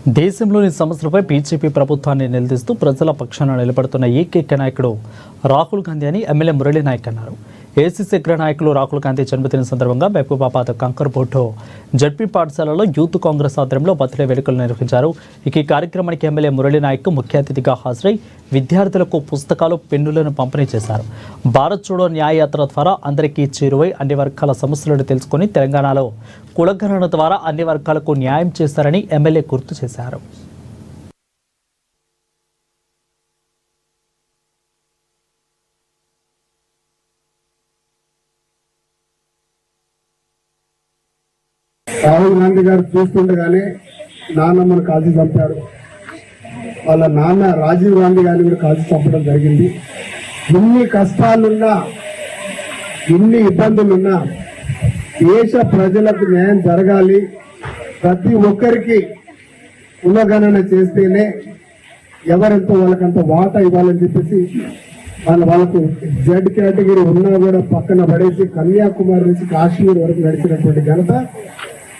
దేశంలోని సమస్యలపై బీజేపీ ప్రభుత్వాన్ని నిలదీస్తూ ప్రజల పక్షాన నిలబడుతున్న ఏకైక నాయకుడు రాహుల్ గాంధీ అని ఎమ్మెల్యే మురళీ నాయక్ అన్నారు. ఏసీసీ అగ్ర నాయకులు రాహుల్ గాంధీ జన్మదిన సందర్భంగా మహబూబాబాద్ కంకర్బోర్డు జడ్పీ పాఠశాలలో యూత్ కాంగ్రెస్ ఆధ్వర్యంలో బర్త్డే వేడుకలు నిర్వహించారు. ఈ కార్యక్రమానికి ఎమ్మెల్యే మురళీ నాయక్ ముఖ్య అతిథిగా హాజరై విద్యార్థులకు పుస్తకాలు, పెన్నులను పంపిణీ చేశారు. భారత్ జోడో న్యాయ యాత్ర ద్వారా అందరికీ చేరువై అన్ని వర్గాల సమస్యలను తెలుసుకుని తెలంగాణలో కులగణన ద్వారా అన్ని వర్గాలకు న్యాయం చేశారని ఎమ్మెల్యే గుర్తు చేశారు. రాహుల్ గాంధీ గారు చూస్తుండగానే నాన్నమ్మను కాల్చి చంపారు. వాళ్ళ నాన్న రాజీవ్ గాంధీ గారిని కూడా కాల్చి చంపడం జరిగింది. ఇన్ని కష్టాలున్నా, ఇన్ని ఇబ్బందులున్నా దేశ ప్రజలకు న్యాయం జరగాలి, ప్రతి ఒక్కరికి కులగణన చేస్తేనే ఎవరెంతో వాళ్ళకంత వాటా ఇవ్వాలని చెప్పేసి వాళ్ళకు జెడ్ కేటగిరీ ఉన్నా కూడా పక్కన పడేసి కన్యాకుమారి నుంచి కాశ్మీర్ వరకు నడిచినటువంటి ఘనత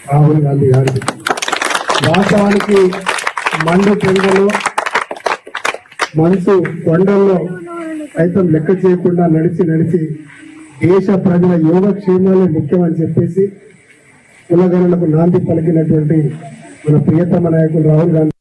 రాహుల్ గాంధీ గారిది. వాస్తవానికి మండు పెంగలో, మనసు కొండల్లో సైతం లెక్క చేయకుండా నడిచి దేశ ప్రజల యోగక్షేమాలే ముఖ్యమని చెప్పేసి కులగణనకు నాంది పలికినటువంటి మన ప్రియతమ నాయకులు రాహుల్ గాంధీ